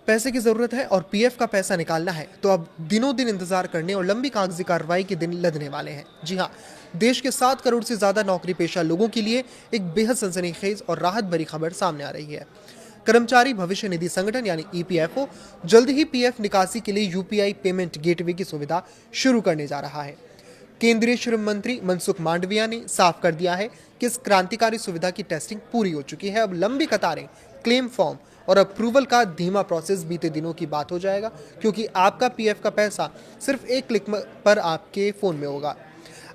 पैसे की ज़रूरत है और पीएफ का पैसा निकालना है तो अब दिनों दिन इंतजार करने और लंबी कागजी कार्रवाई के दिन लदने वाले हैं। जी हाँ, देश के 7 करोड़ से ज़्यादा नौकरी पेशा लोगों के लिए एक बेहद सनसनीखेज और राहत भरी खबर सामने आ रही है। कर्मचारी भविष्य निधि संगठन यानी ईपीएफओ जल्द ही पीएफ निकासी के लिए यूपीआई पेमेंट गेटवे की सुविधा शुरू करने जा रहा है। केंद्रीय श्रम मंत्री मनसुख मांडविया ने साफ कर दिया है कि इस क्रांतिकारी सुविधा की टेस्टिंग पूरी हो चुकी है। अब लंबी कतारें, क्लेम फॉर्म और अप्रूवल का धीमा प्रोसेस बीते दिनों की बात हो जाएगा, क्योंकि आपका पीएफ का पैसा सिर्फ एक क्लिक पर आपके फोन में होगा।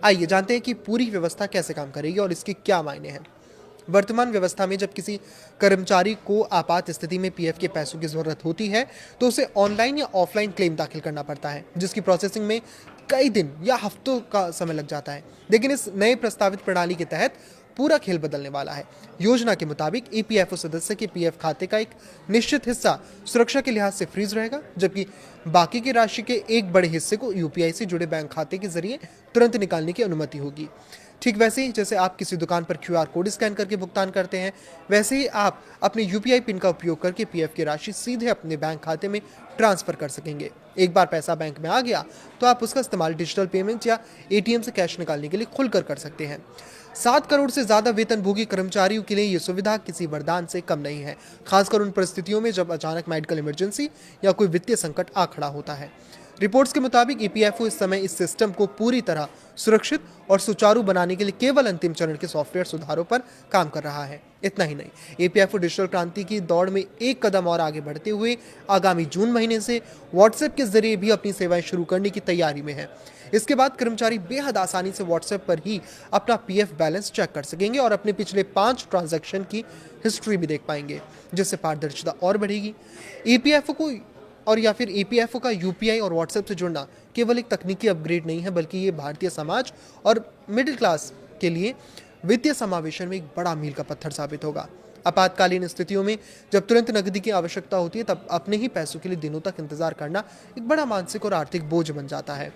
आइए जानते हैं कि पूरी व्यवस्था कैसे काम करेगी और इसके क्या मायने हैं। वर्तमान व्यवस्था में जब किसी कर्मचारी को आपात स्थिति में पीएफ के पैसों की जरूरत होती है तो उसे ऑनलाइन या ऑफलाइन क्लेम दाखिल करना पड़ता है, जिसकी प्रोसेसिंग में कई दिन या हफ्तों का समय लग जाता है। लेकिन इस नए प्रस्तावित प्रणाली के तहत पूरा खेल बदलने वाला है। योजना के मुताबिक ईपीएफओ सदस्य के पीएफ खाते का एक निश्चित हिस्सा सुरक्षा के लिहाज से फ्रीज रहेगा, जबकि बाकी की राशि के एक बड़े हिस्से को यूपीआई से जुड़े बैंक खाते के जरिए तुरंत निकालने की अनुमति होगी। ठीक वैसे ही जैसे आप किसी दुकान पर क्यूआर कोड स्कैन करके भुगतान करते हैं, वैसे ही आप अपने यूपीआई पिन का उपयोग करके पीएफ की राशि सीधे अपने बैंक खाते में ट्रांसफर कर सकेंगे। एक बार पैसा बैंक में आ गया तो आप उसका इस्तेमाल डिजिटल पेमेंट या एटीएम से कैश निकालने के लिए खुलकर कर सकते हैं। 7 करोड़ से ज्यादा वेतनभोगी कर्मचारियों के लिए ये सुविधा किसी वरदान से कम नहीं है, खासकर उन परिस्थितियों में जब अचानक मेडिकल इमरजेंसी या कोई वित्तीय संकट आ खड़ा होता है। रिपोर्ट्स के मुताबिक ईपीएफओ इस समय इस सिस्टम को पूरी तरह सुरक्षित और सुचारू बनाने के लिए केवल अंतिम चरण के सॉफ्टवेयर सुधारों पर काम कर रहा है। इतना ही नहीं, ईपीएफओ डिजिटल क्रांति की दौड़ में एक कदम और आगे बढ़ते हुए आगामी जून महीने से व्हाट्सएप के जरिए भी अपनी सेवाएं शुरू करने की तैयारी में है। इसके बाद कर्मचारी बेहद आसानी से व्हाट्सएप पर ही अपना पीएफ बैलेंस चेक कर सकेंगे और अपने पिछले 5 ट्रांजैक्शन की हिस्ट्री भी देख पाएंगे, जिससे पारदर्शिता और बढ़ेगी। ईपीएफओ को और या फिर ईपीएफओ का यूपीआई और व्हाट्सएप से जुड़ना केवल एक तकनीकी अपग्रेड नहीं है, बल्कि ये भारतीय समाज और मिडिल क्लास के लिए वित्तीय समावेशन में एक बड़ा मील का पत्थर साबित होगा। आपातकालीन स्थितियों में जब तुरंत नकदी की आवश्यकता होती है, तब अपने ही पैसों के लिए दिनों तक इंतजार करना एक बड़ा मानसिक और आर्थिक बोझ बन जाता है।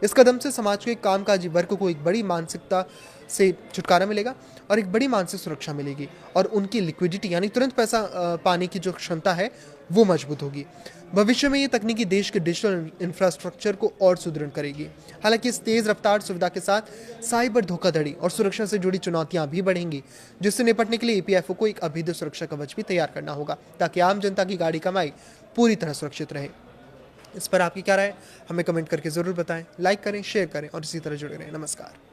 इस कदम से समाज के कामकाजी वर्ग को एक बड़ी मानसिकता से छुटकारा मिलेगा और एक बड़ी मानसिक सुरक्षा मिलेगी, और उनकी लिक्विडिटी यानी तुरंत पैसा पाने की जो क्षमता है वो मजबूत होगी। भविष्य में ये तकनीकी देश के डिजिटल इंफ्रास्ट्रक्चर को और सुदृढ़ करेगी। हालांकि इस तेज रफ्तार सुविधा के साथ साइबर धोखाधड़ी और सुरक्षा से जुड़ी चुनौतियां भी बढ़ेंगी, जिससे निपटने के लिए ईपीएफओ को एक अभेद्य सुरक्षा कवच भी तैयार करना होगा, ताकि आम जनता की गाड़ी कमाई पूरी तरह सुरक्षित रहे। इस पर आपकी क्या राय है, हमें कमेंट करके जरूर बताएं। लाइक करें, शेयर करें और इसी तरह जुड़े रहें। नमस्कार।